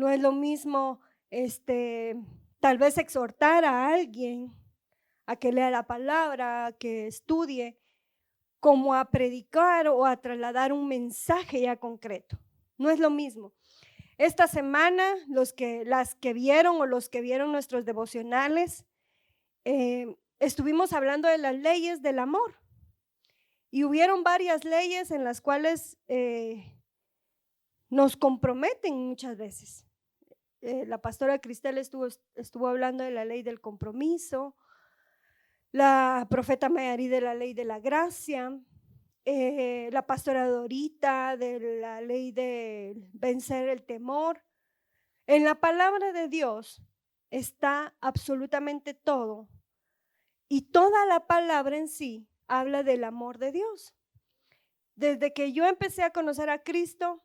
No es lo mismo, tal vez exhortar a alguien a que lea la palabra, a que estudie, como a predicar o a trasladar un mensaje ya concreto. No es lo mismo. Esta semana, las que vieron o los que vieron nuestros devocionales, estuvimos hablando de las leyes del amor y hubieron varias leyes en las cuales nos comprometen muchas veces. La pastora Cristel estuvo hablando de la ley del compromiso, la profeta Mayari de la ley de la gracia, la pastora Dorita de la ley de vencer el temor. En la palabra de Dios está absolutamente todo, y toda la palabra en sí habla del amor de Dios. Desde que yo empecé a conocer a Cristo,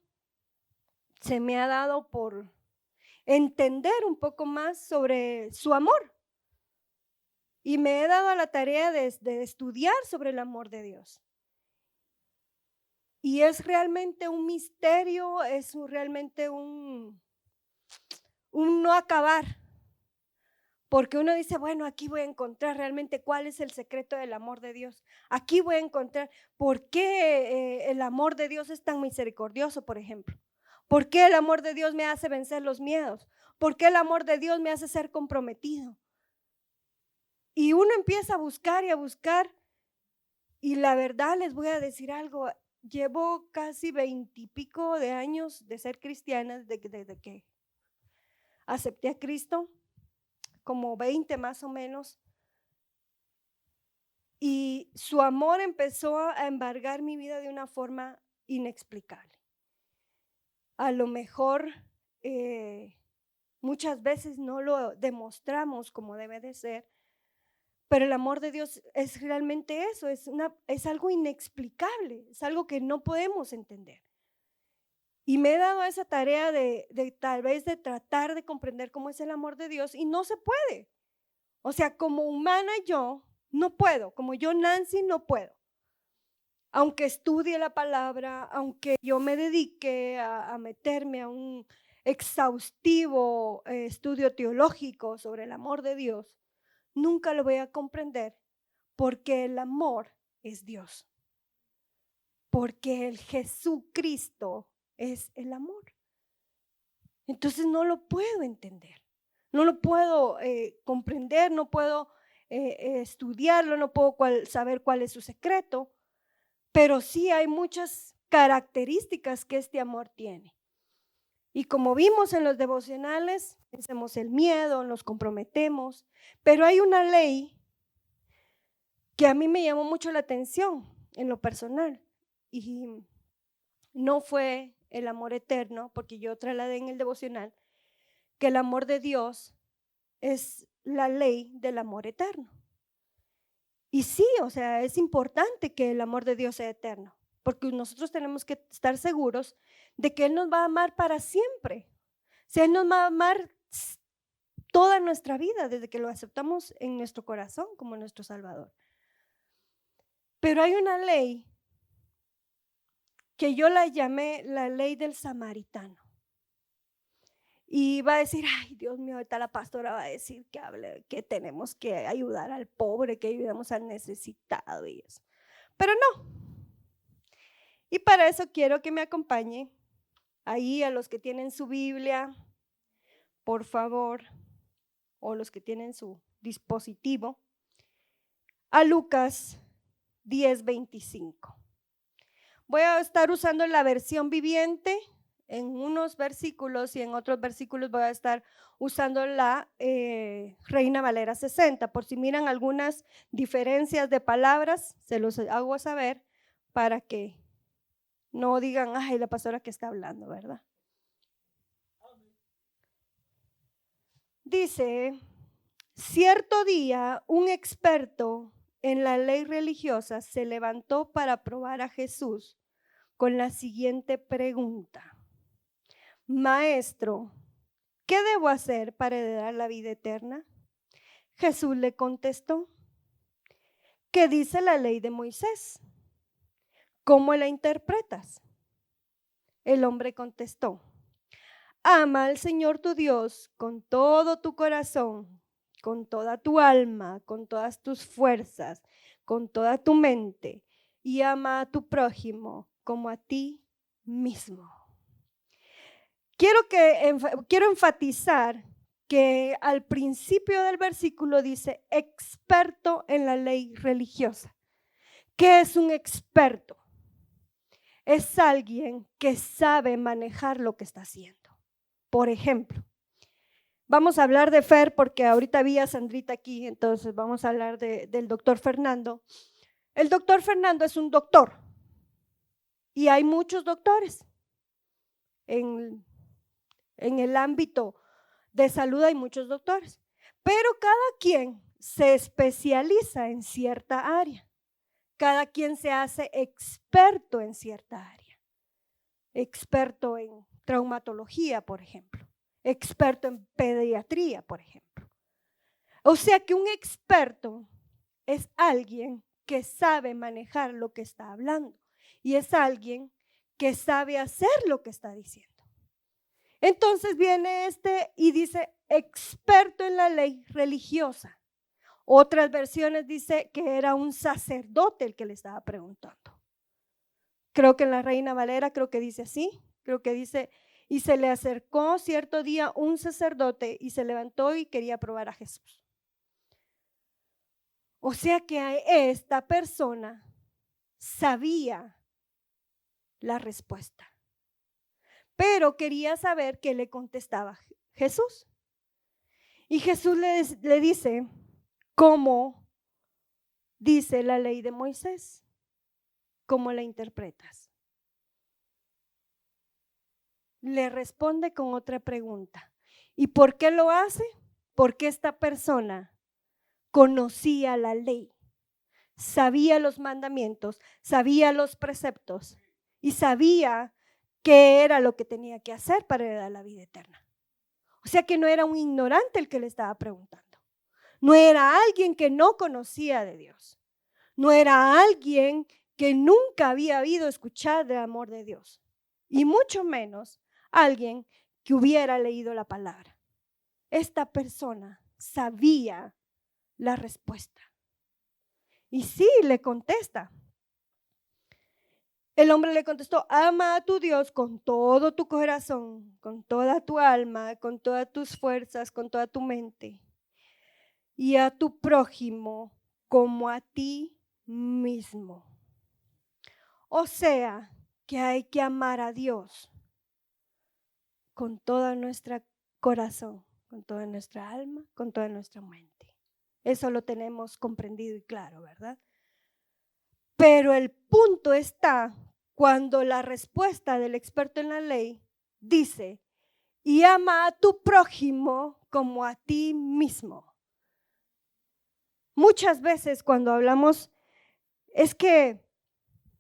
se me ha dado por entender un poco más sobre su amor. Y me he dado a la tarea de estudiar sobre el amor de Dios. Y es realmente un misterio, realmente un no acabar. Porque uno dice, bueno, aquí voy a encontrar realmente cuál es el secreto del amor de Dios. Aquí voy a encontrar por qué el amor de Dios es tan misericordioso, por ejemplo. ¿Por qué el amor de Dios me hace vencer los miedos? ¿Por qué el amor de Dios me hace ser comprometido? Y uno empieza a buscar y a buscar. Y la verdad les voy a decir algo, llevo casi 20 y pico de años de ser cristiana desde que acepté a Cristo, como 20 más o menos, y su amor empezó a embargar mi vida de una forma inexplicable. A lo mejor muchas veces no lo demostramos como debe de ser, pero el amor de Dios es realmente eso, es algo inexplicable, es algo que no podemos entender. Y me he dado esa tarea de tal vez de tratar de comprender cómo es el amor de Dios y no se puede. O sea, como humana yo no puedo, como yo Nancy no puedo. Aunque estudie la palabra, aunque yo me dedique a meterme a un exhaustivo estudio teológico sobre el amor de Dios, nunca lo voy a comprender porque el amor es Dios. Porque el Jesucristo es el amor. Entonces no lo puedo entender, no lo puedo comprender, no puedo estudiarlo, no puedo saber cuál es su secreto, pero sí hay muchas características que este amor tiene. Y como vimos en los devocionales, vencemos el miedo, nos comprometemos, pero hay una ley que a mí me llamó mucho la atención en lo personal y no fue el amor eterno, porque yo trasladé en el devocional que el amor de Dios es la ley del amor eterno. Y sí, o sea, es importante que el amor de Dios sea eterno, porque nosotros tenemos que estar seguros de que Él nos va a amar para siempre. O sea, Él nos va a amar toda nuestra vida desde que lo aceptamos en nuestro corazón como nuestro Salvador. Pero hay una ley que yo la llamé la ley del samaritano. Y va a decir, ay, Dios mío, ahorita la pastora va a decir que tenemos que ayudar al pobre, que ayudamos al necesitado y eso. Pero no. Y para eso quiero que me acompañe ahí a los que tienen su Biblia, por favor, o los que tienen su dispositivo, a Lucas 10:25. Voy a estar usando la versión viviente en unos versículos y en otros versículos voy a estar usando la Reina Valera 60. Por si miran algunas diferencias de palabras, se los hago saber para que no digan, ay, la pastora que está hablando, ¿verdad? Dice, cierto día un experto en la ley religiosa se levantó para probar a Jesús con la siguiente pregunta. Maestro, ¿qué debo hacer para heredar la vida eterna? Jesús le contestó, ¿qué dice la ley de Moisés? ¿Cómo la interpretas? El hombre contestó, Ama al Señor tu Dios con todo tu corazón, con toda tu alma, con todas tus fuerzas, con toda tu mente, y ama a tu prójimo como a ti mismo. Quiero enfatizar que al principio del versículo dice experto en la ley religiosa. ¿Qué es un experto? Es alguien que sabe manejar lo que está haciendo. Por ejemplo, vamos a hablar de Fer porque ahorita vi a Sandrita aquí, entonces vamos a hablar del doctor Fernando. El doctor Fernando es un doctor y hay muchos doctores. En el ámbito de salud hay muchos doctores, pero cada quien se especializa en cierta área. Cada quien se hace experto en cierta área. Experto en traumatología, por ejemplo. Experto en pediatría, por ejemplo. O sea que un experto es alguien que sabe manejar lo que está hablando y es alguien que sabe hacer lo que está diciendo. Entonces viene y dice experto en la ley religiosa. Otras versiones dice que era un sacerdote el que le estaba preguntando. Creo que en la Reina Valera creo que dice así, creo que dice, y se le acercó cierto día un sacerdote y se levantó y quería probar a Jesús. O sea que esta persona sabía la respuesta, pero quería saber qué le contestaba Jesús. Y Jesús le dice, ¿cómo dice la ley de Moisés? ¿Cómo la interpretas? Le responde con otra pregunta. ¿Y por qué lo hace? Porque esta persona conocía la ley, sabía los mandamientos, sabía los preceptos y sabía qué era lo que tenía que hacer para heredar la vida eterna. O sea que no era un ignorante el que le estaba preguntando. No era alguien que no conocía de Dios. No era alguien que nunca había oído escuchar del amor de Dios. Y mucho menos alguien que hubiera leído la palabra. Esta persona sabía la respuesta. Y sí, le contesta. El hombre le contestó, ama a tu Dios con todo tu corazón, con toda tu alma, con todas tus fuerzas, con toda tu mente. Y a tu prójimo como a ti mismo. O sea, que hay que amar a Dios con todo nuestro corazón, con toda nuestra alma, con toda nuestra mente. Eso lo tenemos comprendido y claro, ¿verdad? Pero el punto está cuando la respuesta del experto en la ley dice, y ama a tu prójimo como a ti mismo. Muchas veces cuando hablamos,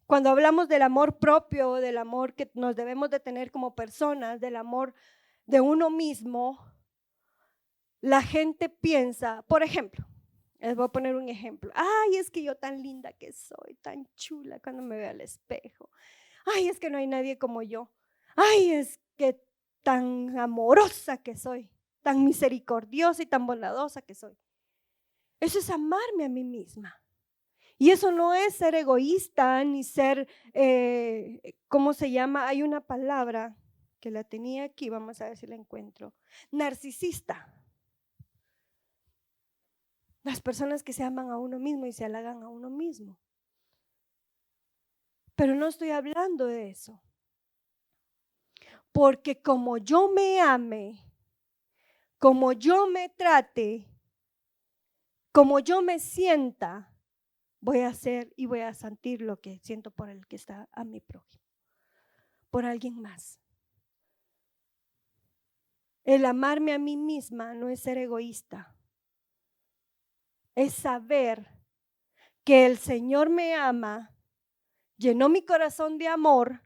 cuando hablamos del amor propio, del amor que nos debemos de tener como personas, del amor de uno mismo, la gente piensa, por ejemplo, les voy a poner un ejemplo. Ay, es que yo tan linda que soy, tan chula cuando me veo al espejo. Ay, es que no hay nadie como yo. Ay, es que tan amorosa que soy, tan misericordiosa y tan bondadosa que soy. Eso es amarme a mí misma. Y eso no es ser egoísta ni ser, ¿cómo se llama? Hay una palabra que la tenía aquí, vamos a ver si la encuentro. Narcisista. Las personas que se aman a uno mismo y se halagan a uno mismo. Pero no estoy hablando de eso. Porque como yo me ame, como yo me trate, como yo me sienta, voy a hacer y voy a sentir lo que siento por el que está a mi prójimo, por alguien más. El amarme a mí misma no es ser egoísta, es saber que el Señor me ama, llenó mi corazón de amor,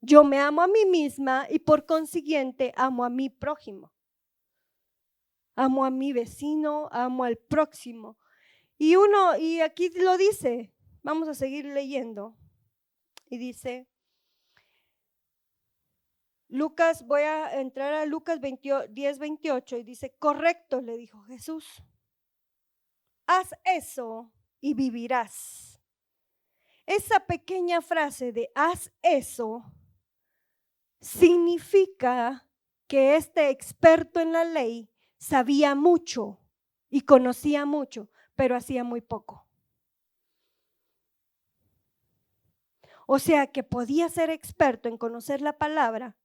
yo me amo a mí misma y por consiguiente amo a mi prójimo. Amo a mi vecino, amo al próximo. Y aquí lo dice, vamos a seguir leyendo. Y dice, Voy a entrar a Lucas 10:28 y dice, correcto, le dijo Jesús, haz eso y vivirás. Esa pequeña frase de haz eso significa que este experto en la ley sabía mucho y conocía mucho, pero hacía muy poco. O sea que podía ser experto en conocer la palabra,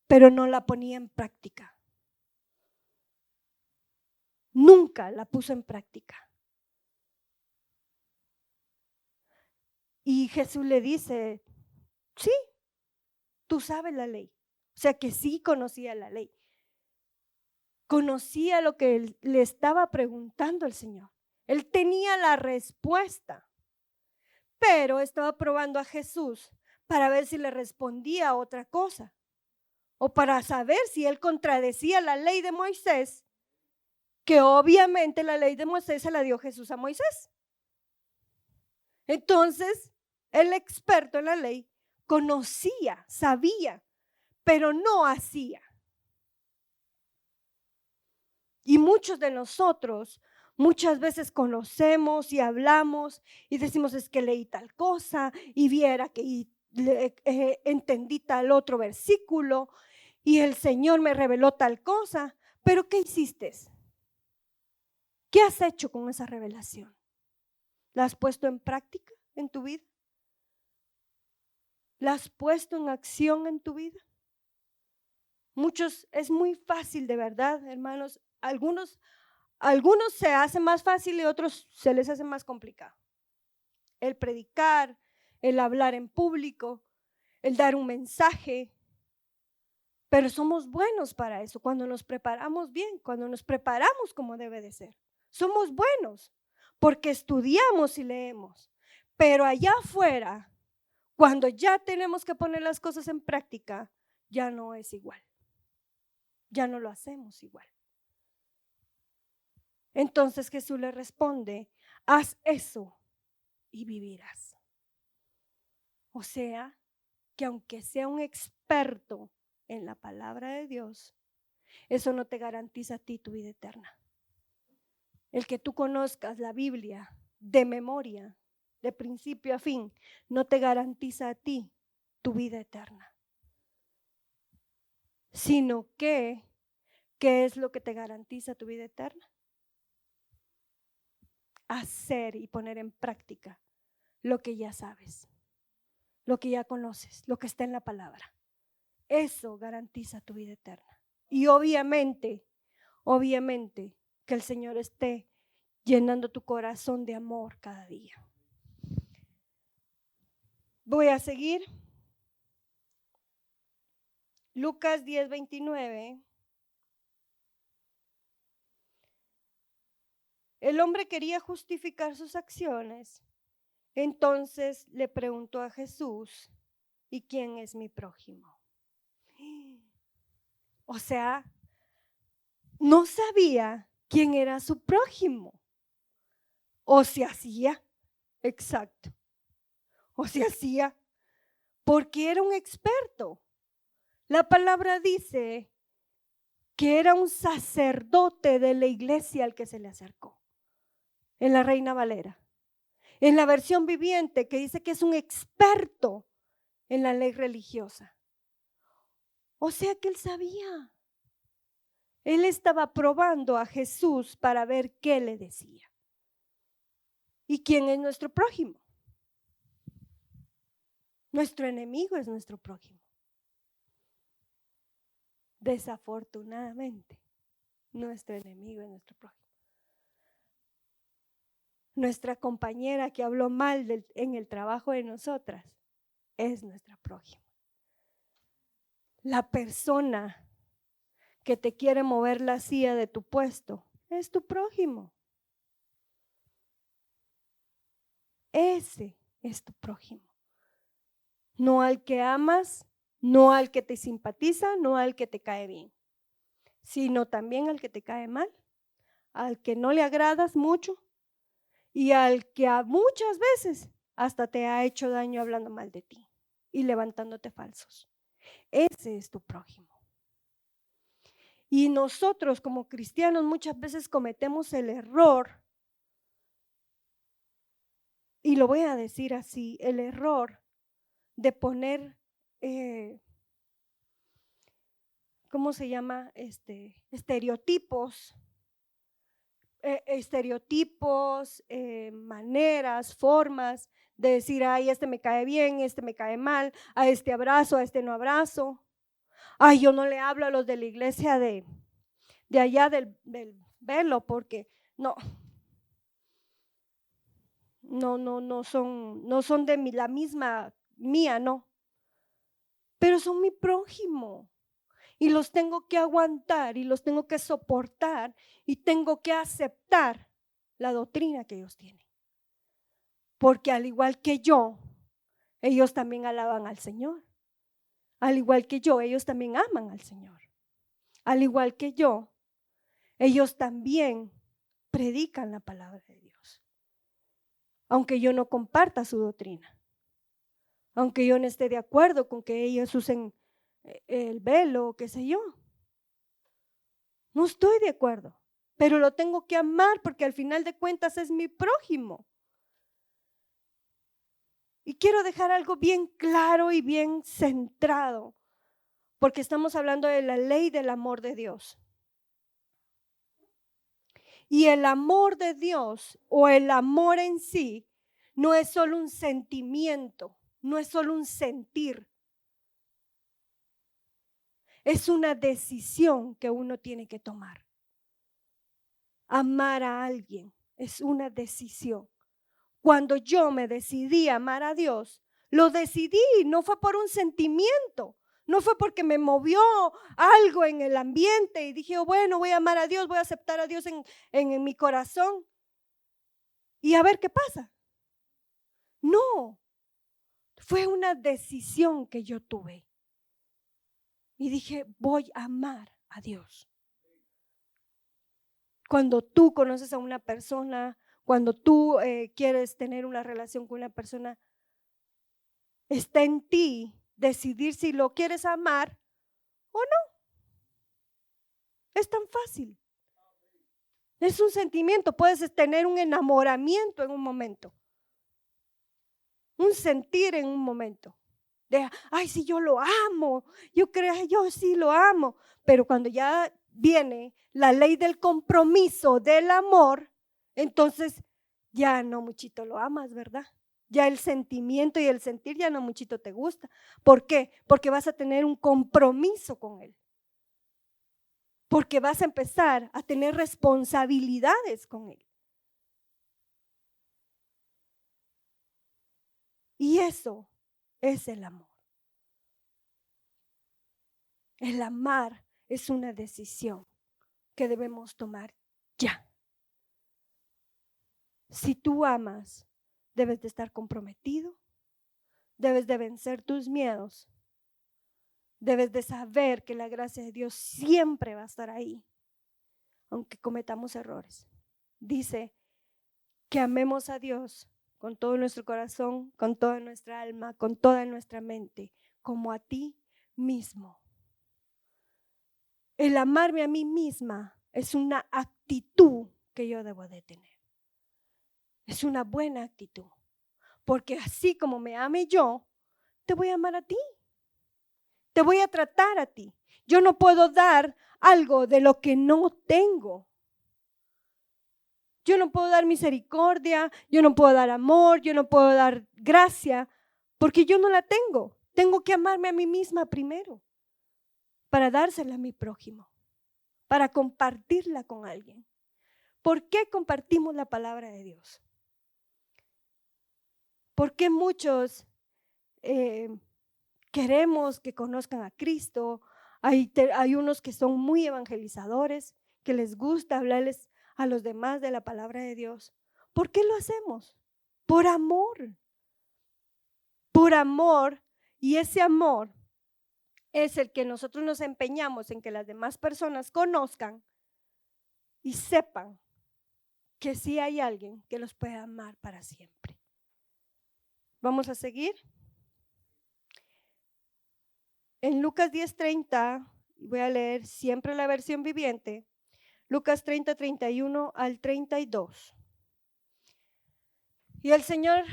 pero no la ponía en práctica. Nunca la puso en práctica. Y Jesús le dice, sí, tú sabes la ley. O sea que sí conocía la ley. Conocía lo que le estaba preguntando el Señor. Él tenía la respuesta, pero estaba probando a Jesús para ver si le respondía otra cosa o para saber si él contradecía la ley de Moisés, que obviamente la ley de Moisés se la dio Jesús a Moisés. Entonces, el experto en la ley conocía, sabía, pero no hacía. Y muchos de nosotros muchas veces conocemos y hablamos y decimos es que leí tal cosa y viera que entendí tal otro versículo y el Señor me reveló tal cosa, pero ¿qué hiciste? ¿Qué has hecho con esa revelación? ¿La has puesto en práctica en tu vida? ¿La has puesto en acción en tu vida? Muchos, es muy fácil de verdad, hermanos. Algunos se hace más fácil y otros se les hace más complicado. El predicar, el hablar en público, el dar un mensaje. Pero somos buenos para eso cuando nos preparamos bien, cuando nos preparamos como debe de ser. Somos buenos porque estudiamos y leemos. Pero allá afuera, cuando ya tenemos que poner las cosas en práctica, ya no es igual. Ya no lo hacemos igual. Entonces Jesús le responde, haz eso y vivirás. O sea, que aunque sea un experto en la palabra de Dios, eso no te garantiza a ti tu vida eterna. El que tú conozcas la Biblia de memoria, de principio a fin, no te garantiza a ti tu vida eterna. Sino que, ¿qué es lo que te garantiza tu vida eterna? Hacer y poner en práctica lo que ya sabes, lo que ya conoces, lo que está en la palabra. Eso garantiza tu vida eterna. Y obviamente que el Señor esté llenando tu corazón de amor cada día. Voy a seguir. Lucas 10:29. El hombre quería justificar sus acciones. Entonces le preguntó a Jesús, ¿y quién es mi prójimo? O sea, no sabía quién era su prójimo. O se hacía, exacto. O se hacía porque era un experto. La palabra dice que era un sacerdote de la iglesia al que se le acercó. En la Reina Valera. En la versión viviente que dice que es un experto en la ley religiosa. O sea que él sabía. Él estaba probando a Jesús para ver qué le decía. ¿Y quién es nuestro prójimo? Nuestro enemigo es nuestro prójimo. Desafortunadamente, nuestro enemigo es nuestro prójimo. Nuestra compañera que habló mal en el trabajo de nosotras es nuestra prójima. La persona que te quiere mover la silla de tu puesto es tu prójimo. Ese es tu prójimo. No al que amas, no al que te simpatiza, no al que te cae bien, sino también al que te cae mal, al que no le agradas mucho y al que muchas veces hasta te ha hecho daño hablando mal de ti y levantándote falsos. Ese es tu prójimo. Y nosotros como cristianos muchas veces cometemos el error, y lo voy a decir así, el error de poner, ¿cómo se llama? Estereotipos, maneras, formas de decir, ay, este me cae bien, este me cae mal, a este abrazo, a este no abrazo. Ay, yo no le hablo a los de la iglesia de allá del velo porque no son de la misma mía, no. Pero son mi prójimo y los tengo que aguantar y los tengo que soportar y tengo que aceptar la doctrina que ellos tienen. Porque al igual que yo, ellos también alaban al Señor. Al igual que yo, ellos también aman al Señor. Al igual que yo, ellos también predican la palabra de Dios. Aunque yo no comparta su doctrina. Aunque yo no esté de acuerdo con que ellos usen el velo, qué sé yo. No estoy de acuerdo, pero lo tengo que amar porque al final de cuentas es mi prójimo. Y quiero dejar algo bien claro y bien centrado, porque estamos hablando de la ley del amor de Dios. Y el amor de Dios o el amor en sí no es solo un sentimiento, no es solo un sentir. Es una decisión que uno tiene que tomar. Amar a alguien es una decisión. Cuando yo me decidí a amar a Dios, lo decidí, no fue por un sentimiento, no fue porque me movió algo en el ambiente y dije, bueno, voy a amar a Dios, voy a aceptar a Dios en mi corazón y a ver qué pasa. No, fue una decisión que yo tuve y dije, voy a amar a Dios. Cuando tú conoces a una persona, cuando tú quieres tener una relación con una persona, está en ti decidir si lo quieres amar o no. Es tan fácil. Es un sentimiento, puedes tener un enamoramiento en un momento, un sentir en un momento. De, ay, sí, yo lo amo, yo creo, yo sí lo amo. Pero cuando ya viene la ley del compromiso, del amor, entonces ya no muchito lo amas, ¿verdad? Ya el sentimiento y el sentir ya no muchito te gusta. ¿Por qué? Porque vas a tener un compromiso con él. Porque vas a empezar a tener responsabilidades con él. Y eso es el amor. El amar es una decisión que debemos tomar ya. Si tú amas, debes de estar comprometido, debes de vencer tus miedos, debes de saber que la gracia de Dios siempre va a estar ahí, aunque cometamos errores. Dice que amemos a Dios con todo nuestro corazón, con toda nuestra alma, con toda nuestra mente, como a ti mismo. El amarme a mí misma es una actitud que yo debo de tener. Es una buena actitud, porque así como me ame yo, te voy a amar a ti. Te voy a tratar a ti. Yo no puedo dar algo de lo que no tengo. Yo no puedo dar misericordia, yo no puedo dar amor, yo no puedo dar gracia, porque yo no la tengo. Tengo que amarme a mí misma primero para dársela a mi prójimo, para compartirla con alguien. ¿Por qué compartimos la palabra de Dios? ¿Por qué muchos queremos que conozcan a Cristo? Hay unos que son muy evangelizadores, que les gusta hablarles a los demás de la palabra de Dios. ¿Por qué lo hacemos? Por amor. Por amor, y ese amor es el que nosotros nos empeñamos en que las demás personas conozcan y sepan que sí hay alguien que los puede amar para siempre. Vamos a seguir. en Lucas 10:30, voy a leer siempre la versión viviente, Lucas 30, 31 al 32. Y el Señor,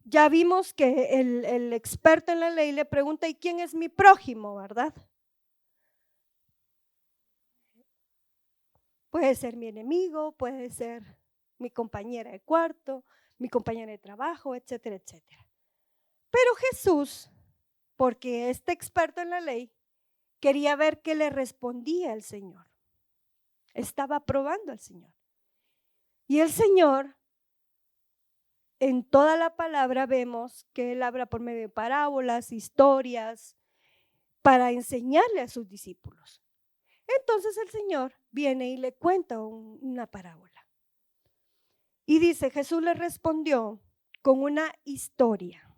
ya vimos que el experto en la ley le pregunta, ¿y quién es mi prójimo, verdad? Puede ser mi enemigo, puede ser mi compañera de cuarto, mi compañera de trabajo, etcétera, etcétera. Pero Jesús, porque este experto en la ley, quería ver qué le respondía el Señor. Estaba probando al Señor. Y el Señor, en toda la palabra vemos que Él habla por medio de parábolas, historias, para enseñarle a sus discípulos. Entonces el Señor viene y le cuenta una parábola. Y dice, Jesús le respondió con una historia.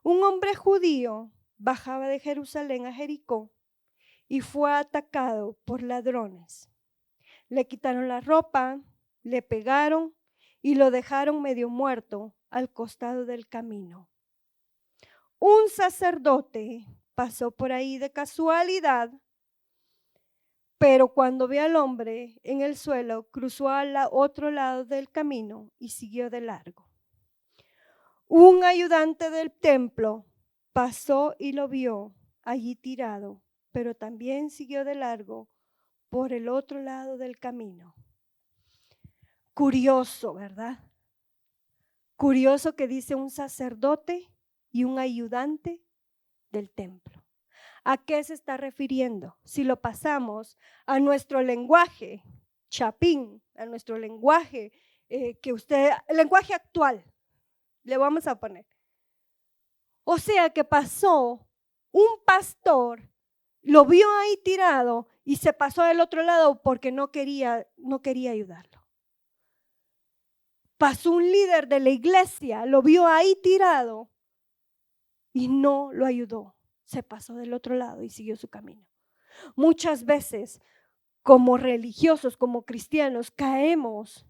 Un hombre judío bajaba de Jerusalén a Jericó y fue atacado por ladrones. Le quitaron la ropa, le pegaron y lo dejaron medio muerto al costado del camino. Un sacerdote pasó por ahí de casualidad, pero cuando vio al hombre en el suelo, cruzó al otro lado del camino y siguió de largo. Un ayudante del templo pasó y lo vio allí tirado, pero también siguió de largo por el otro lado del camino. Curioso, ¿verdad? Curioso que dice un sacerdote y un ayudante del templo. ¿A qué se está refiriendo? Si lo pasamos a nuestro lenguaje chapín, a nuestro lenguaje el lenguaje actual, le vamos a poner. O sea que pasó un pastor, lo vio ahí tirado y se pasó del otro lado porque no quería ayudarlo. Pasó un líder de la iglesia, lo vio ahí tirado y no lo ayudó. Se pasó del otro lado y siguió su camino. Muchas veces, como religiosos, como cristianos, caemos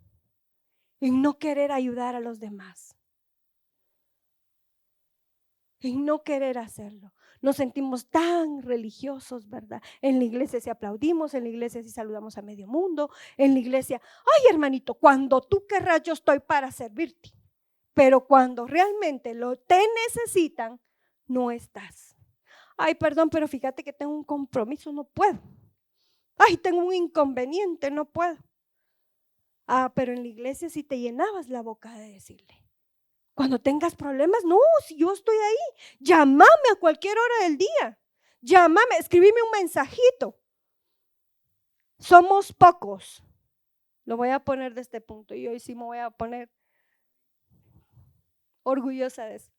en no querer ayudar a los demás. En no querer hacerlo. Nos sentimos tan religiosos, ¿verdad? En la iglesia sí aplaudimos, en la iglesia sí saludamos a medio mundo, en la iglesia, ay hermanito, cuando tú querrás yo estoy para servirte. Pero cuando realmente te necesitan, no estás. Ay, perdón, pero fíjate que tengo un compromiso, no puedo. Ay, tengo un inconveniente, no puedo. Ah, pero en la iglesia sí te llenabas la boca de decirle. Cuando tengas problemas, no, si yo estoy ahí, llámame a cualquier hora del día. Llámame, escríbeme un mensajito. Somos pocos. Lo voy a poner de este punto y hoy sí me voy a poner orgullosa de eso.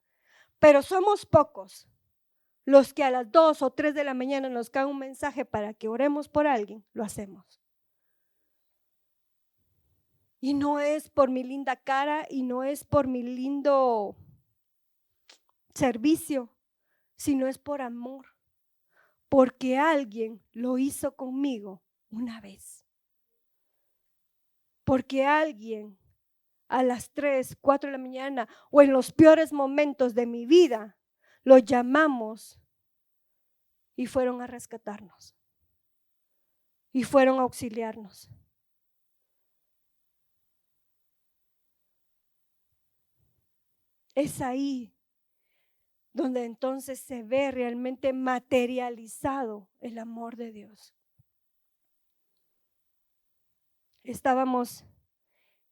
Pero somos pocos los que a las 2 o 3 de la mañana nos cae un mensaje para que oremos por alguien, lo hacemos. Y no es por mi linda cara y no es por mi lindo servicio, sino es por amor, porque alguien lo hizo conmigo una vez. Porque alguien a las 3, 4 de la mañana o en los peores momentos de mi vida lo llamamos y fueron a rescatarnos y fueron a auxiliarnos. Es ahí donde entonces se ve realmente materializado el amor de Dios. Estábamos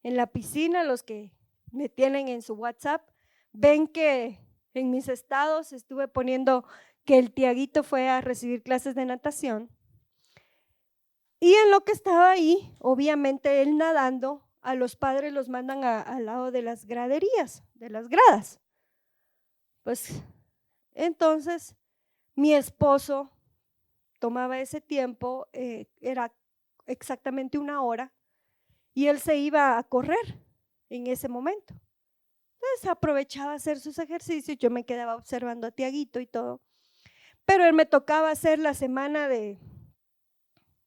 en la piscina, los que me tienen en su WhatsApp, ven que en mis estados estuve poniendo que el Tiaguito fue a recibir clases de natación. Y en lo que estaba ahí, obviamente él nadando, a los padres los mandan al lado de las graderías, de las gradas. Pues entonces mi esposo tomaba ese tiempo, era exactamente 1 hora, y él se iba a correr en ese momento. Entonces aprovechaba hacer sus ejercicios, yo me quedaba observando a Tiaguito y todo. Pero él me tocaba hacer la semana de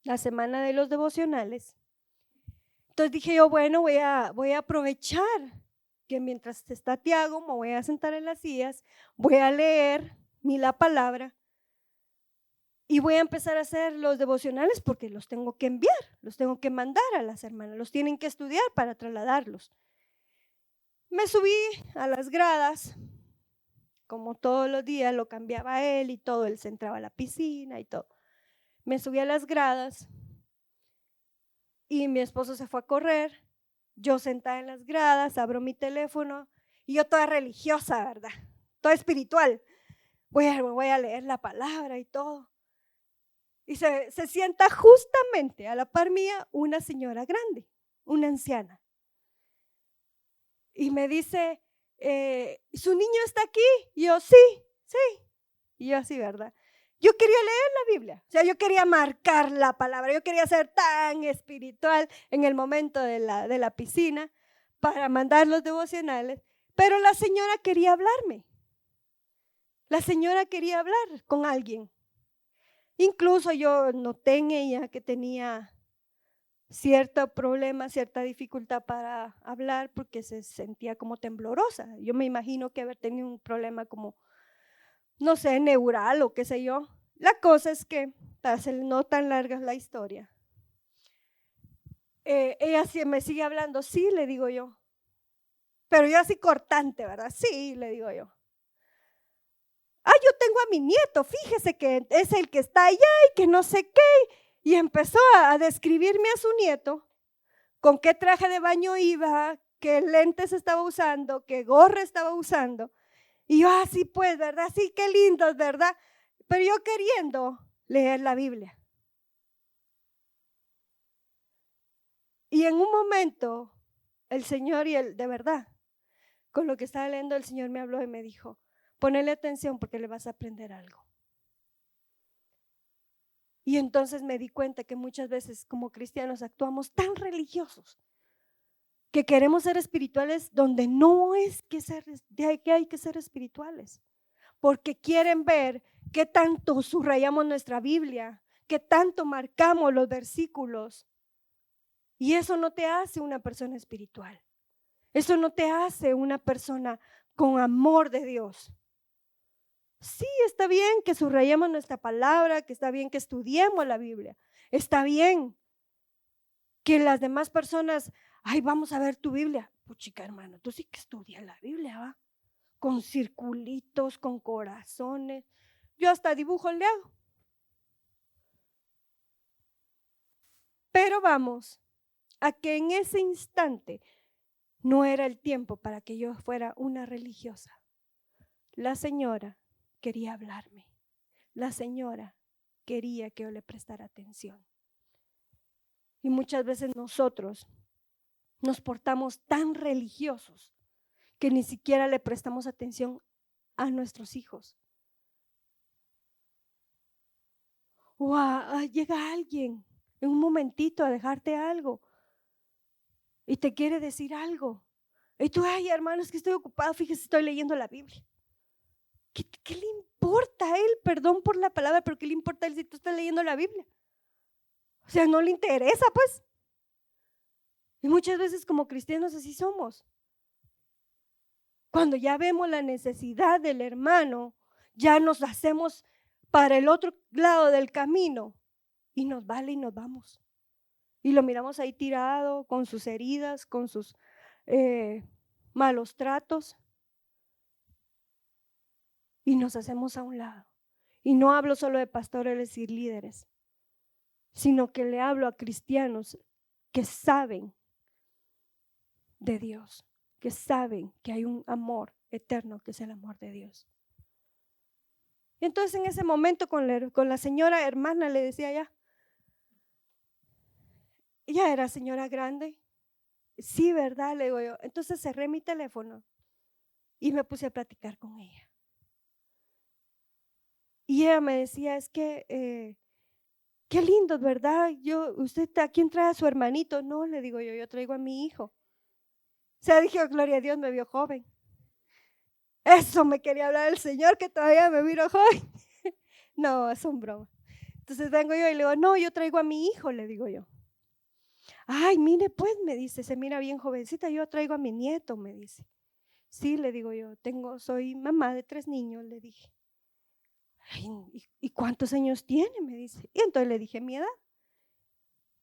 los devocionales. Entonces dije yo, bueno, voy a aprovechar que mientras está Tiago, me voy a sentar en las sillas, voy a leer la palabra Y voy a empezar a hacer los devocionales porque los tengo que enviar, los tengo que mandar a las hermanas, los tienen que estudiar para trasladarlos. Me subí a las gradas, como todos los días lo cambiaba él y todo, él se entraba a la piscina y todo. Me subí a las gradas y mi esposo se fue a correr, yo sentada en las gradas, abro mi teléfono y yo toda religiosa, ¿verdad? Toda espiritual. Voy a leer la palabra y todo. Y se sienta justamente a la par mía una señora grande, una anciana. Y me dice, ¿su niño está aquí? Y yo, sí. Y yo así, ¿verdad? Yo quería leer la Biblia, o sea, yo quería marcar la palabra, yo quería ser tan espiritual en el momento de la piscina para mandar los devocionales, pero la señora quería hablarme. La señora quería hablar con alguien. Incluso yo noté en ella que tenía cierto problema, cierta dificultad para hablar porque se sentía como temblorosa. Yo me imagino que haber tenido un problema como, no sé, neural o qué sé yo. La cosa es que, para hacer no tan larga la historia, ella me sigue hablando, sí, le digo yo. Pero yo así cortante, ¿verdad? Sí, le digo yo. Yo tengo a mi nieto, fíjese que es el que está allá y que no sé qué. Y empezó a describirme a su nieto, con qué traje de baño iba, qué lentes estaba usando, qué gorra estaba usando. Y yo así pues, ¿verdad? Sí, qué lindo, ¿verdad? Pero yo queriendo leer la Biblia. Y en un momento, el Señor de verdad, con lo que estaba leyendo, el Señor me habló y me dijo, ponele atención porque le vas a aprender algo. Y entonces me di cuenta que muchas veces como cristianos actuamos tan religiosos que queremos ser espirituales donde no es que hay que ser espirituales, porque quieren ver qué tanto subrayamos nuestra Biblia, qué tanto marcamos los versículos. Y eso no te hace una persona espiritual. Eso no te hace una persona con amor de Dios. Sí, está bien que subrayemos nuestra palabra, que está bien que estudiemos la Biblia. Está bien que las demás personas, vamos a ver tu Biblia. Pues chica, hermano, tú sí que estudias la Biblia, ¿va? Con circulitos, con corazones. Yo hasta dibujo le hago. Pero vamos, a que en ese instante no era el tiempo para que yo fuera una religiosa. La señora quería hablarme. La señora quería que yo le prestara atención. Y muchas veces nosotros nos portamos tan religiosos que ni siquiera le prestamos atención a nuestros hijos. O llega alguien en un momentito a dejarte algo y te quiere decir algo. Y tú, hermano, es que estoy ocupado, fíjese, estoy leyendo la Biblia. ¿Qué le importa a él? Perdón por la palabra, pero ¿qué le importa a él si tú estás leyendo la Biblia? O sea, no le interesa, pues. Y muchas veces como cristianos así somos. Cuando ya vemos la necesidad del hermano, ya nos hacemos para el otro lado del camino y nos vale y nos vamos. Y lo miramos ahí tirado con sus heridas, con sus malos tratos y nos hacemos a un lado. Y no hablo solo de pastores y líderes, sino que le hablo a cristianos que saben de Dios, que saben que hay un amor eterno que es el amor de Dios. Y entonces en ese momento con la señora hermana le decía ya era señora grande. Sí, ¿verdad? Le digo yo. Entonces cerré mi teléfono y me puse a platicar con ella. Y ella me decía, es que, qué lindo, ¿verdad? ¿Usted a quién trae a su hermanito? No, le digo yo traigo a mi hijo. O sea, dije, gloria a Dios, me vio joven. Eso me quería hablar el Señor, que todavía me vino joven. No, es un broma. Entonces vengo yo y le digo, no, yo traigo a mi hijo, le digo yo. Mire pues, me dice, se mira bien jovencita, yo traigo a mi nieto, me dice. Sí, le digo yo, soy mamá de 3 niños, le dije. ¿Y cuántos años tiene? Me dice. Y entonces le dije mi edad.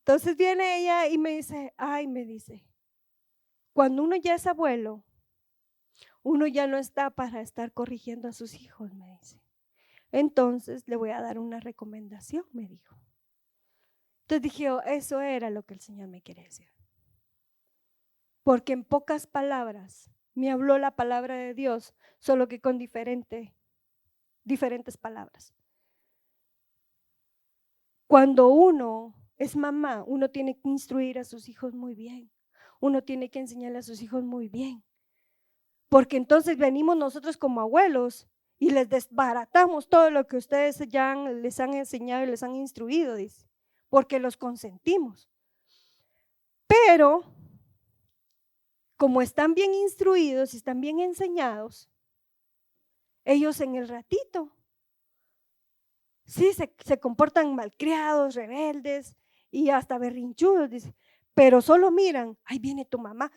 Entonces viene ella y me dice, me dice, cuando uno ya es abuelo, uno ya no está para estar corrigiendo a sus hijos, me dice. Entonces le voy a dar una recomendación, me dijo. Entonces dije, eso era lo que el Señor me quería decir. Porque en pocas palabras me habló la palabra de Dios, solo que con diferentes palabras. Cuando uno es mamá, uno tiene que instruir a sus hijos muy bien. Uno tiene que enseñarle a sus hijos muy bien. Porque entonces venimos nosotros como abuelos y les desbaratamos todo lo que ustedes ya les han enseñado y les han instruido, dice, porque los consentimos. Pero como están bien instruidos y están bien enseñados, ellos en el ratito, sí, se comportan malcriados, rebeldes y hasta berrinchudos, dice, pero solo miran, ahí viene tu mamá,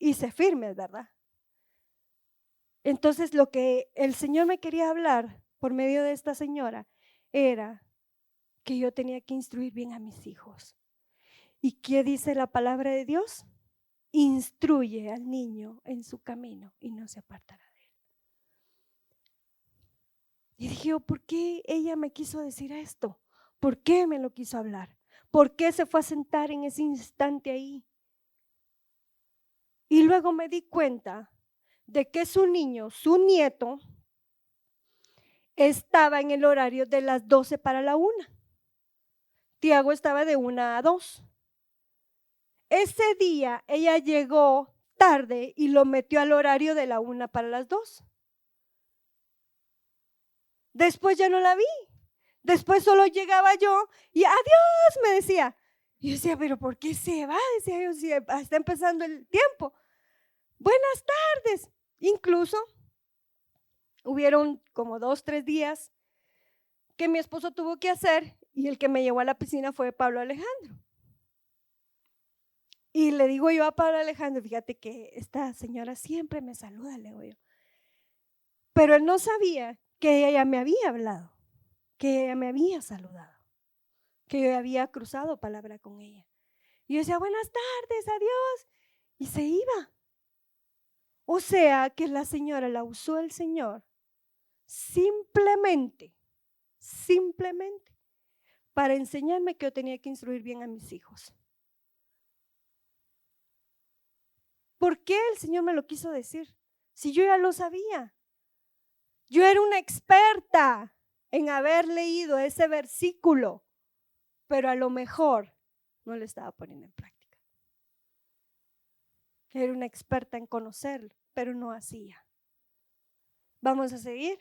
y se firme, ¿verdad? Entonces lo que el Señor me quería hablar por medio de esta señora era que yo tenía que instruir bien a mis hijos. ¿Y qué dice la palabra de Dios? Instruye al niño en su camino y no se apartará de él. Y dije yo, ¿por qué ella me quiso decir esto? ¿Por qué me lo quiso hablar? ¿Por qué se fue a sentar en ese instante ahí? Y luego me di cuenta de que su niño, su nieto, estaba en el horario de las 12 para la 1. Tiago estaba de 1 a 2. Ese día ella llegó tarde y lo metió al horario de la 1 para las 2. Después ya no la vi. Después solo llegaba yo y adiós, me decía. Y yo decía, pero ¿por qué se va? Decía yo, si está empezando el tiempo. Buenas tardes. Incluso hubieron como 2, 3 días que mi esposo tuvo que hacer y el que me llevó a la piscina fue Pablo Alejandro. Y le digo yo a Pablo Alejandro, fíjate que esta señora siempre me saluda, le digo yo. Pero él no sabía que ella me había hablado, que ella me había saludado, que yo había cruzado palabra con ella. Y yo decía, buenas tardes, adiós. Y se iba. O sea que la señora la usó el Señor simplemente para enseñarme que yo tenía que instruir bien a mis hijos. ¿Por qué el Señor me lo quiso decir? Si yo ya lo sabía. Yo era una experta en haber leído ese versículo, pero a lo mejor no lo estaba poniendo en práctica. Era una experta en conocerlo, pero no hacía. Vamos a seguir.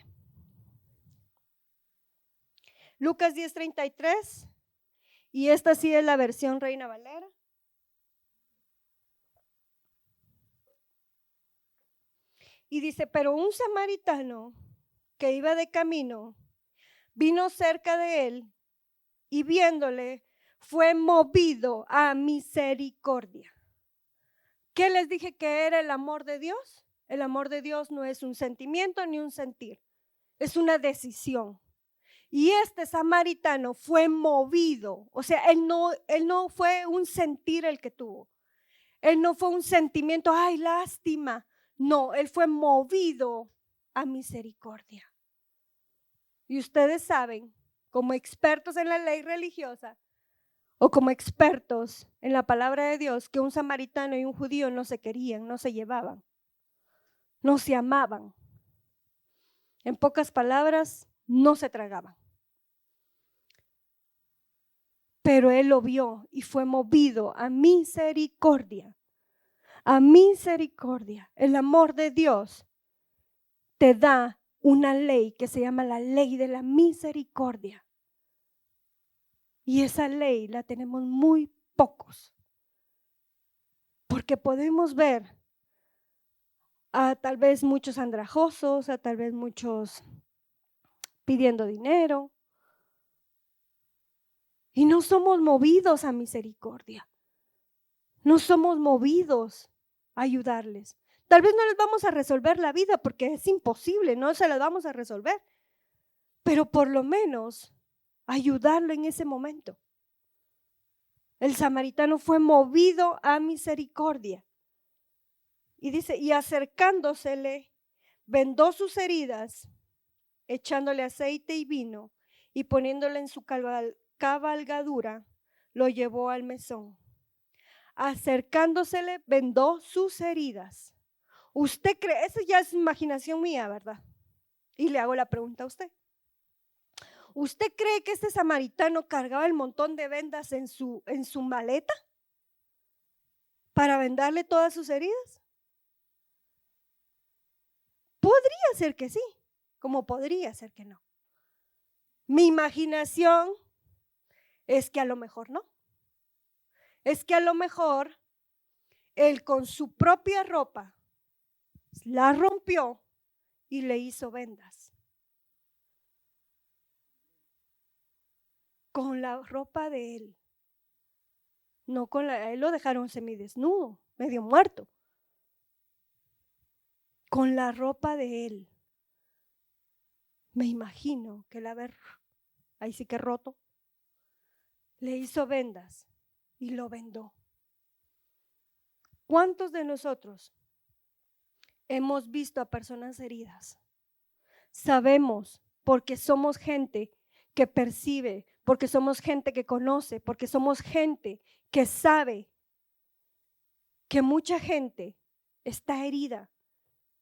Lucas 10:33, y esta sí es la versión Reina Valera. Y dice, pero un samaritano que iba de camino vino cerca de él y viéndole fue movido a misericordia. ¿Qué les dije que era el amor de Dios? El amor de Dios no es un sentimiento ni un sentir, es una decisión. Y este samaritano fue movido, o sea, él no fue un sentir el que tuvo. Él no fue un sentimiento, ay, lástima. No, él fue movido a misericordia. Y ustedes saben, como expertos en la ley religiosa o como expertos en la palabra de Dios, que un samaritano y un judío no se querían, no se llevaban, no se amaban. En pocas palabras, no se tragaban. Pero él lo vio y fue movido a misericordia. A misericordia. El amor de Dios te da una ley que se llama la ley de la misericordia. Y esa ley la tenemos muy pocos. Porque podemos ver a tal vez muchos andrajosos, a tal vez muchos pidiendo dinero. Y no somos movidos a misericordia. No somos movidos a ayudarles. Tal vez no les vamos a resolver la vida porque es imposible, no se la vamos a resolver, pero por lo menos ayudarlo en ese momento. El samaritano fue movido a misericordia. Y dice, y acercándosele, vendó sus heridas, echándole aceite y vino, y poniéndole en su cabalgadura, lo llevó al mesón. Acercándosele, vendó sus heridas. ¿Usted cree? Esa ya es imaginación mía, ¿verdad? Y le hago la pregunta a usted. ¿Usted cree que este samaritano cargaba el montón de vendas en su maleta para vendarle todas sus heridas? Podría ser que sí, como podría ser que no. Mi imaginación es que a lo mejor no. Es que a lo mejor él con su propia ropa la rompió y le hizo vendas. Con la ropa de él. No con la, él lo dejaron semidesnudo, medio muerto. Con la ropa de él. Me imagino que el haber, ahí sí que roto, le hizo vendas y lo vendó. ¿Cuántos de nosotros hemos visto a personas heridas? Sabemos porque somos gente que percibe, porque somos gente que conoce, porque somos gente que sabe que mucha gente está herida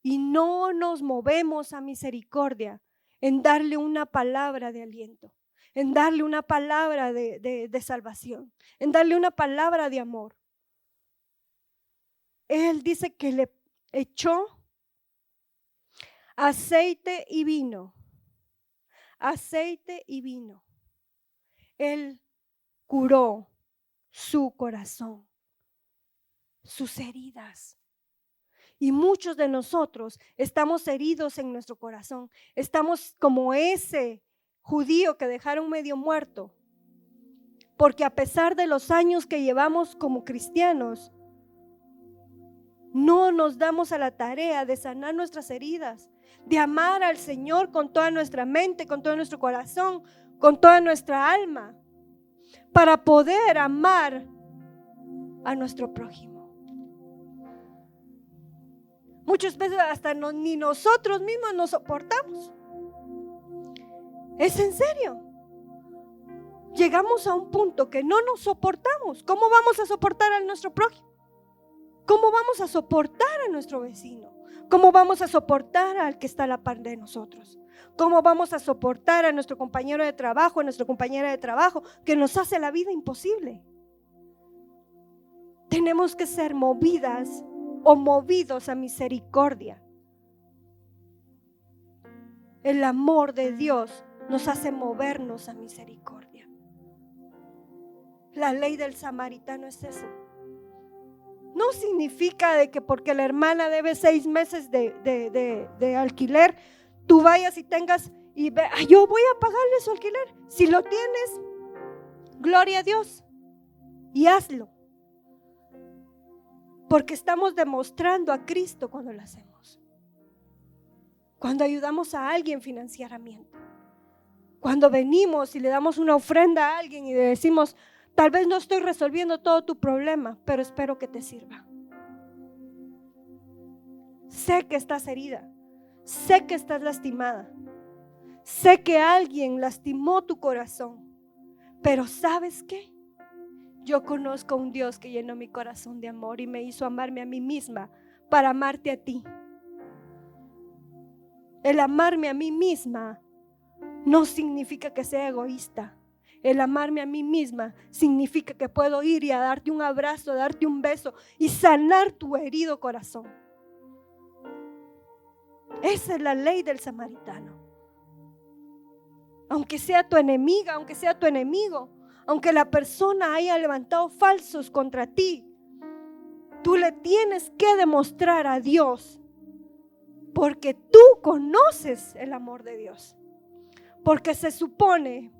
y no nos movemos a misericordia en darle una palabra de aliento, en darle una palabra de salvación, en darle una palabra de amor. Él dice que le echó aceite y vino. Aceite y vino. Él curó su corazón, sus heridas. Y muchos de nosotros estamos heridos en nuestro corazón. Estamos como ese judío que dejaron medio muerto. Porque a pesar de los años que llevamos como cristianos, no nos damos a la tarea de sanar nuestras heridas, de amar al Señor con toda nuestra mente, con todo nuestro corazón, con toda nuestra alma, para poder amar a nuestro prójimo. Muchas veces hasta ni nosotros mismos nos soportamos. ¿Es en serio? Llegamos a un punto que no nos soportamos. ¿Cómo vamos a soportar a nuestro prójimo? ¿Cómo vamos a soportar a nuestro vecino? ¿Cómo vamos a soportar al que está a la par de nosotros? ¿Cómo vamos a soportar a nuestro compañero de trabajo, a nuestra compañera de trabajo que nos hace la vida imposible? Tenemos que ser movidas o movidos a misericordia. El amor de Dios nos hace movernos a misericordia. La ley del samaritano es eso. No significa de que porque la hermana debe 6 meses de alquiler, tú vayas y tengas y ve, yo voy a pagarle su alquiler. Si lo tienes, gloria a Dios y hazlo. Porque estamos demostrando a Cristo cuando lo hacemos. Cuando ayudamos a alguien financieramente. Cuando venimos y le damos una ofrenda a alguien y le decimos, tal vez no estoy resolviendo todo tu problema, pero espero que te sirva. Sé que estás herida. Sé que estás lastimada. Sé que alguien lastimó tu corazón. Pero ¿sabes qué? Yo conozco a un Dios que llenó mi corazón de amor y me hizo amarme a mí misma para amarte a ti. El amarme a mí misma no significa que sea egoísta. El amarme a mí misma significa que puedo ir y a darte un abrazo, darte un beso y sanar tu herido corazón. Esa es la ley del samaritano. Aunque sea tu enemiga, aunque sea tu enemigo, aunque la persona haya levantado falsos contra ti, tú le tienes que demostrar a Dios, porque tú conoces el amor de Dios. Porque se supone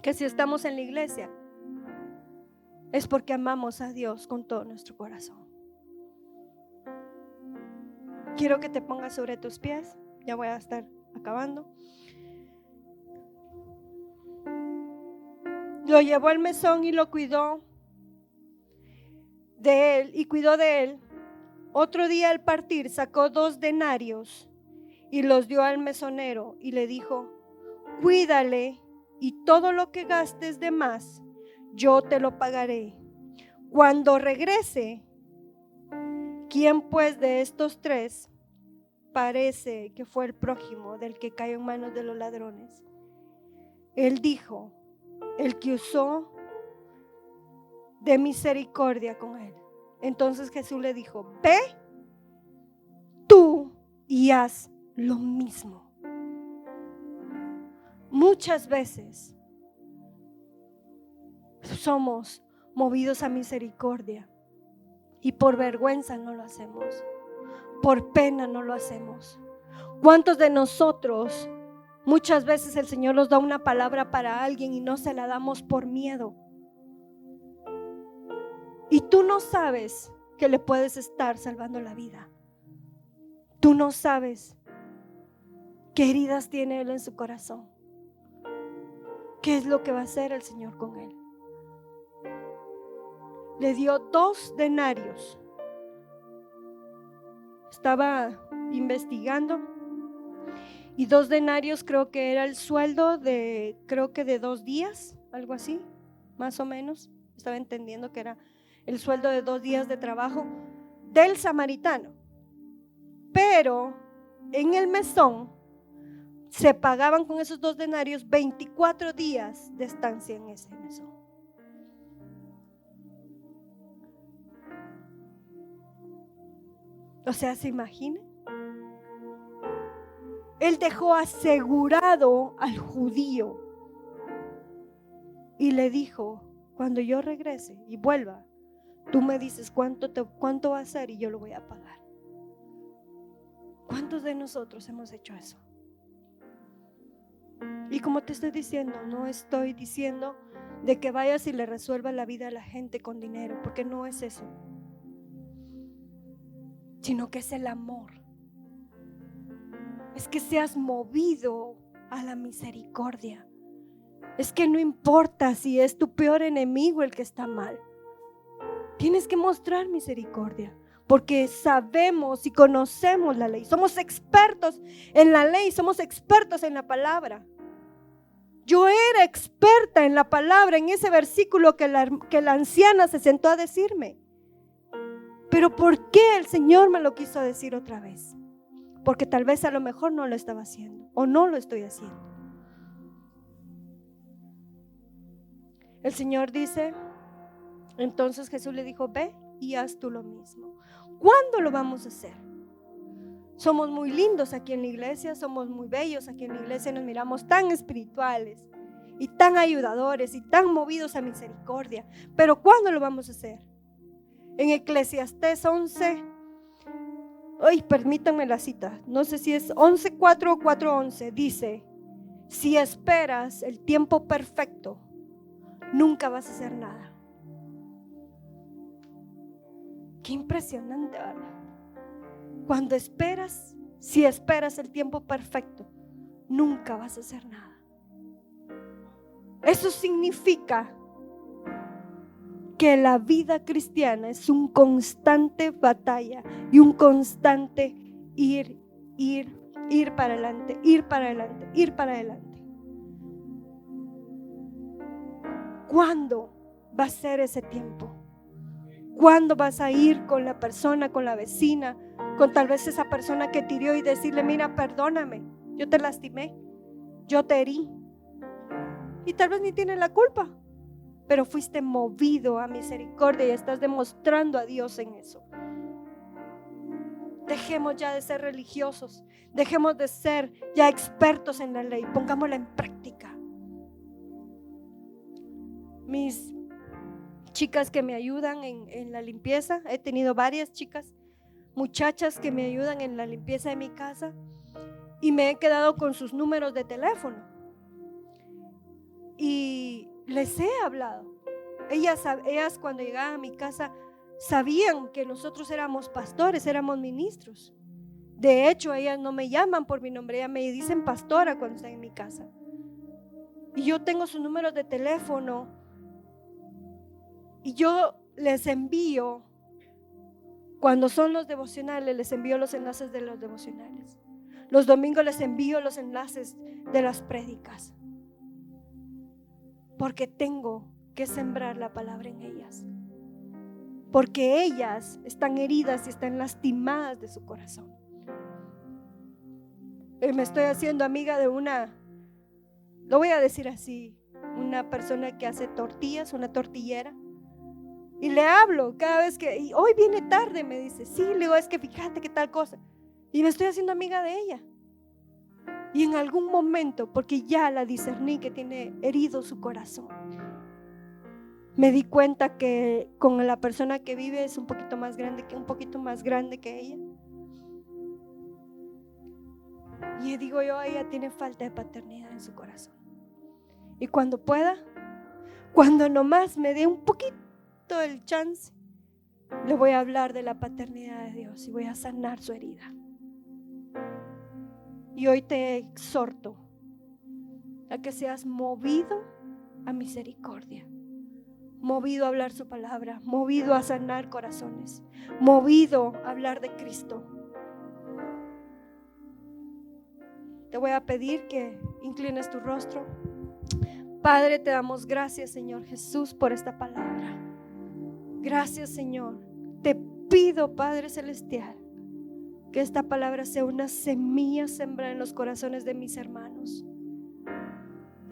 que si estamos en la iglesia es porque amamos a Dios con todo nuestro corazón. Quiero que te pongas sobre tus pies. Ya voy a estar acabando. Lo llevó al mesón y lo cuidó de él y cuidó de él. Otro día al partir sacó 2 denarios y los dio al mesonero y le dijo: cuídale, y todo lo que gastes de más yo te lo pagaré cuando regrese. ¿Quién pues de estos 3 parece que fue el prójimo del que cayó en manos de los ladrones? Él dijo: el que usó de misericordia con él. Entonces Jesús le dijo: ve tú y haz lo mismo. Muchas veces somos movidos a misericordia y por vergüenza no lo hacemos, por pena no lo hacemos. ¿Cuántos de nosotros muchas veces el Señor nos da una palabra para alguien y no se la damos por miedo? Y tú no sabes que le puedes estar salvando la vida. Tú no sabes qué heridas tiene él en su corazón. ¿Qué es lo que va a hacer el Señor con él? Le dio 2 denarios. Estaba investigando y 2 denarios creo que era el sueldo de 2 días, algo así, más o menos. Estaba entendiendo que era el sueldo de 2 días de trabajo del samaritano. Pero en el mesón se pagaban con esos 2 denarios 24 días de estancia en ese mesón. O sea, ¿se imaginan? Él dejó asegurado al judío y le dijo: cuando yo regrese y vuelva, tú me dices cuánto va a ser y yo lo voy a pagar. ¿Cuántos de nosotros hemos hecho eso? Y como te estoy diciendo, no estoy diciendo de que vayas y le resuelvas la vida a la gente con dinero, porque no es eso, sino que es el amor. Es que seas movido a la misericordia. Es que no importa si es tu peor enemigo el que está mal, tienes que mostrar misericordia, porque sabemos y conocemos la ley. Somos expertos en la ley, somos expertos en la palabra. Yo era experta en la palabra, en ese versículo que la anciana se sentó a decirme. Pero ¿por qué el Señor me lo quiso decir otra vez? Porque tal vez a lo mejor no lo estaba haciendo o no lo estoy haciendo. El Señor dice, entonces Jesús le dijo: ve y haz tú lo mismo. ¿Cuándo lo vamos a hacer? Somos muy lindos aquí en la iglesia, somos muy bellos aquí en la iglesia, nos miramos tan espirituales y tan ayudadores y tan movidos a misericordia. Pero ¿cuándo lo vamos a hacer? En Eclesiastés 11, permítanme la cita, no sé si es 11:4 o 4:11, dice: si esperas el tiempo perfecto, nunca vas a hacer nada. Qué impresionante, ¿verdad? Cuando si esperas el tiempo perfecto, nunca vas a hacer nada. Eso significa que la vida cristiana es un constante batalla y un constante ir para adelante, ir para adelante, ir para adelante. ¿Cuándo va a ser ese tiempo? ¿Cuándo vas a ir con la persona, con la vecina, con tal vez esa persona que te hirió y decirle: mira, perdóname, yo te lastimé, yo te herí? Y tal vez ni tienes la culpa, pero fuiste movido a misericordia y estás demostrando a Dios en eso. Dejemos ya de ser religiosos, dejemos de ser ya expertos en la ley, pongámosla en práctica. Mis chicas que me ayudan en la limpieza, he tenido varias muchachas que me ayudan en la limpieza de mi casa, y me he quedado con sus números de teléfono y les he hablado. Ellas cuando llegaban a mi casa sabían que nosotros éramos pastores, éramos ministros, De hecho, ellas no me llaman por mi nombre, ellas me dicen pastora cuando están en mi casa. Y yo tengo sus números de teléfono y yo les envío, cuando son los devocionales, les envío los enlaces de los devocionales. Los domingos les envío los enlaces de las prédicas. Porque tengo que sembrar la palabra en ellas. Porque ellas están heridas y están lastimadas de su corazón. Me estoy haciendo amiga de lo voy a decir así, una persona que hace tortillas, una tortillera. Y le hablo cada vez y hoy viene tarde, me dice. Sí, le digo, es que fíjate que tal cosa. Y me estoy haciendo amiga de ella. Y en algún momento, porque ya la discerní que tiene herido su corazón, me di cuenta que con la persona que vive es un poquito más grande que ella. Y digo yo, ella tiene falta de paternidad en su corazón. Y cuando pueda, cuando nomás me dé un poquito el chance, le voy a hablar de la paternidad de Dios y voy a sanar su herida. Y hoy te exhorto a que seas movido a misericordia, movido a hablar su palabra, movido a sanar corazones, movido a hablar de Cristo. Te voy a pedir que inclines tu rostro. Padre, te damos gracias, Señor Jesús, por esta palabra. Gracias, Señor. Te pido, Padre Celestial, que esta palabra sea una semilla sembrada en los corazones de mis hermanos.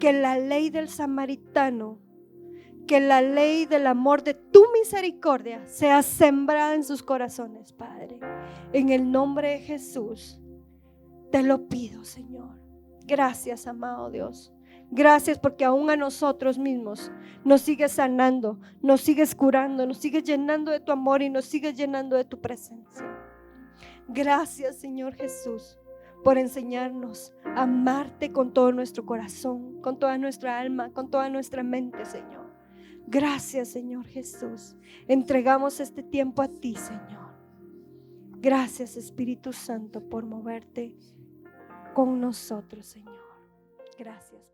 Que la ley del samaritano, que la ley del amor de tu misericordia sea sembrada en sus corazones, Padre. En el nombre de Jesús, te lo pido, Señor. Gracias, amado Dios. Gracias porque aún a nosotros mismos nos sigues sanando, nos sigues curando, nos sigues llenando de tu amor y nos sigues llenando de tu presencia. Gracias, Señor Jesús, por enseñarnos a amarte con todo nuestro corazón, con toda nuestra alma, con toda nuestra mente, Señor. Gracias, Señor Jesús. Entregamos este tiempo a ti, Señor. Gracias, Espíritu Santo, por moverte con nosotros, Señor. Gracias.